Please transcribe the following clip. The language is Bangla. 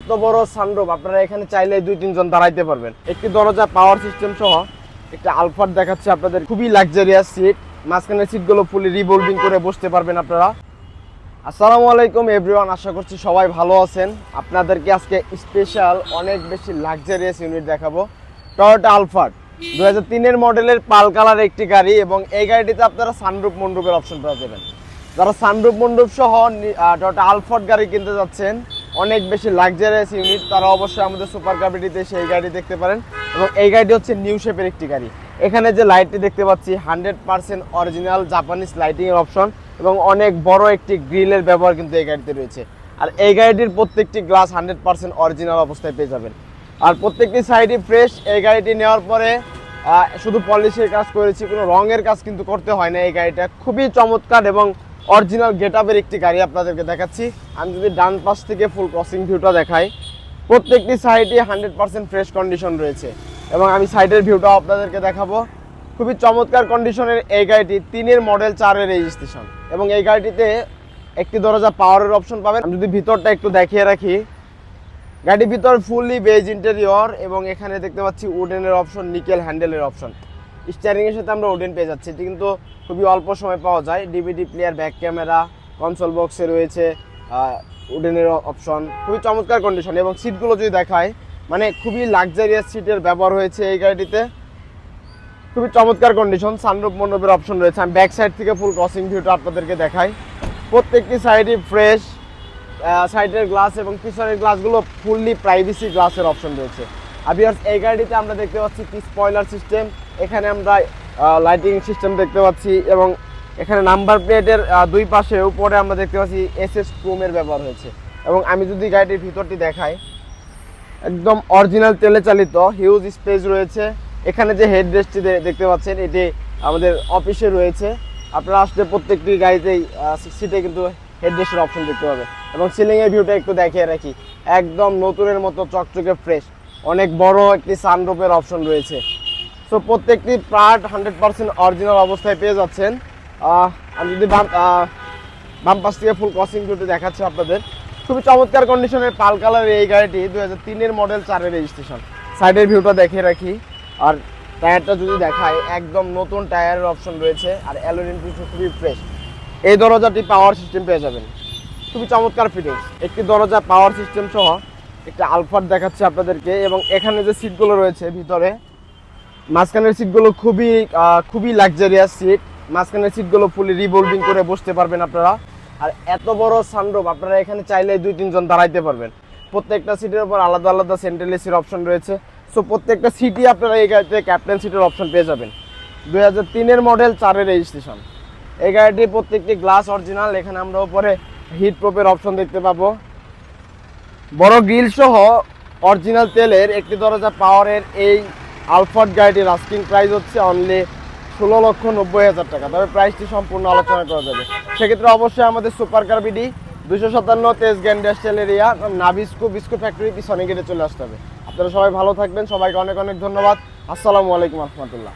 এত বড় সানরুফ আপনারা এখানে চাইলে 2-3 জন দাঁড়াইতে পারবেন। একটি দরজা পাওয়ার সিস্টেম সহ একটা আলফার দেখাচ্ছে আপনাদের, খুবই লাক্সারিয়াস সিট। মাঝখানের সিটগুলো ফুলি রিভলভিং করে বসতে পারবেন আপনারা। আসসালামু আলাইকুম এভরিওয়ান, আশা করছি সবাই ভালো আছেন। আপনাদেরকে আজকে স্পেশাল অনেক বেশি লাক্সারিয়াস ইউনিট দেখাবো। টয়োটা আলফার্ড 2003 মডেলের পাল কালার একটি গাড়ি, এবং এই গাড়িটিতে আপনারা সানরুফ মন্ডপের অপশন পাওয়া যাবেন। যারা সানরুফ মন্ডপ সহ টয়োটা আলফার্ড গাড়ি কিনতে যাচ্ছেন, অনেক বেশি লাক্সারিয়াস ইউনিট, তারা অবশ্যই আমাদের সুপার কার্ভিটিতে সেই গাড়ি দেখতে পারেন। এবং এই গাড়িটি হচ্ছে নিউ শেপের একটি গাড়ি। এখানে যে লাইটটি দেখতে পাচ্ছি 100% অরিজিনাল জাপানিজ লাইটিংয়ের অপশন, এবং অনেক বড় একটি গ্রিলের ব্যবহার কিন্তু এই গাড়িতে রয়েছে। আর এই গাড়িটির প্রত্যেকটি গ্লাস 100% অরিজিনাল অবস্থায় পেয়ে যাবেন, আর প্রত্যেকটি সাইডই ফ্রেশ। এই গাড়িটি নেওয়ার পরে শুধু পলিশের কাজ করেছি, কোনো রঙের কাজ কিন্তু করতে হয় না। এই গাড়িটা খুবই চমৎকার এবং অরিজিনাল গেটআপের একটি গাড়ি আপনাদেরকে দেখাচ্ছি। আমি যদি ডান পাশ থেকে ফুল ক্রসিং ভিউটা দেখাই, প্রত্যেকটি সাইডই 100% ফ্রেশ কন্ডিশন রয়েছে, এবং আমি সাইডের ভিউটাও আপনাদেরকে দেখাবো। খুবই চমৎকার কন্ডিশনের এই গাড়িটি 3 মডেল 4 রেজিস্ট্রেশন, এবং এই গাড়িটিতে একটি দরজা পাওয়ারের অপশন পাবেন। আমি যদি ভিতরটা একটু দেখিয়ে রাখি, গাড়ির ভিতর ফুললি বেজ ইন্টেরিয়র, এবং এখানে দেখতে পাচ্ছি উডেনের অপশন, নিকেল হ্যান্ডেলের অপশন। স্টিয়ারিংয়ের সাথে আমরা উডেন পেয়ে যাচ্ছি, এটি কিন্তু খুবই অল্প সময় পাওয়া যায়। DVD player, back camera, console বক্সে রয়েছে উডেনের অপশন। খুবই চমৎকার কন্ডিশন, এবং সিটগুলো যদি দেখায়, মানে খুবই লাক্সারিয়াস সিটের ব্যবহার হয়েছে এই গাড়িটিতে। খুবই চমৎকার কন্ডিশন, সানরুফ মন্ডপের অপশন রয়েছে। আমি ব্যাক সাইড থেকে ফুল ক্রসিং ভিউটা আপনাদেরকে দেখাই। প্রত্যেকটি সাইডই ফ্রেশ, সাইডের গ্লাস এবং পিছনের গ্লাসগুলো ফুললি প্রাইভেসি গ্লাসের অপশন রয়েছে। আর ভিউয়ার্স, এই গাড়িটিতে আমরা দেখতে পাচ্ছি কি স্পয়লার সিস্টেম, এখানে আমরা লাইটিং সিস্টেম দেখতে পাচ্ছি, এবং এখানে নাম্বার প্লেটের দুই পাশে উপরে আমরা দেখতে পাচ্ছি এসএস ক্রোমের ব্যবহার হয়েছে। এবং আমি যদি গাড়িটির ভিতরটি দেখাই, একদম অরিজিনাল তেলে চালিত, হিউজ স্পেস রয়েছে। এখানে যে হেডরেস্টটি দেখতে পাচ্ছেন, এটি আমাদের অফিসে রয়েছে। আপনারা আসলে প্রত্যেকটি গাড়িতেই সিটে কিন্তু হেডরেস্টের অপশন দেখতে পাবেন। এবং সিলিংয়ের ভিউটা একটু দেখিয়ে রাখি, একদম নতুনের মতো চকচকে ফ্রেশ। অনেক বড় একটি সানরুফের অপশন রয়েছে। সো প্রত্যেকটি পার্ট 100% অরিজিনাল অবস্থায় পেয়ে যাচ্ছেন। আমি যদি বাম পাশ থেকে ফুল ক্রসিং ভিউটি দেখাচ্ছি আপনাদের, খুবই চমৎকার কন্ডিশনের পাল কালারের এই গাড়িটি 2003 মডেল 4 রেজিস্ট্রেশন। সাইডের ভিউটা দেখিয়ে রাখি, আর টায়ারটা যদি দেখায়, একদম নতুন টায়ারের অপশন রয়েছে, আর অ্যালুমিনিয়াম পিছু খুবই ফ্রেশ। এই দরজাটি পাওয়ার সিস্টেম পেয়ে যাবেন, খুবই চমৎকার ফিটিংস। একটি দরজা পাওয়ার সিস্টেম সহ একটা আলফার্ড দেখাচ্ছে আপনাদেরকে, এবং এখানে যে সিটগুলো রয়েছে ভিতরে, মাঝখানের সিটগুলো খুবই লাক্সারিয়াস সিট। মাঝখানের সিটগুলো ফুলি রিভলভিং করে বসতে পারবেন আপনারা। আর এত বড় সানরুফ, আপনারা এখানে চাইলে 2-3 জন দাঁড়াইতে পারবেন। প্রত্যেকটা সিটের উপর আলাদা আলাদা সেন্ট্রাল এসির অপশন রয়েছে। সো প্রত্যেকটা সিটই আপনারা এই গাড়িতে ক্যাপ্টেন সিটের অপশন পেয়ে যাবেন। 2003 মডেল 4 রেজিস্ট্রেশন। এই গাড়িটির প্রত্যেকটি গ্লাস অরিজিনাল। এখানে আমরা উপরে হিট প্রুফের অপশন দেখতে পাবো। বড় গ্রিল সহ অরিজিনাল তেলের একটি দরজা পাওয়ারের এই আলফার্ড গাড়িটির আস্কিং প্রাইস হচ্ছে অনলি 16,90,000 টাকা। তবে প্রাইসটি সম্পূর্ণ আলোচনা করা যাবে। সেক্ষেত্রে অবশ্যই আমাদের super car BD 257 Tejgaon industrial area, Nabisco biscuit factory পিছনে গেটে চলে আসতে হবে। আপনারা সবাই ভালো থাকবেন, সবাইকে অনেক অনেক ধন্যবাদ। আসসালামু আলাইকুম রহমতুল্লাহ।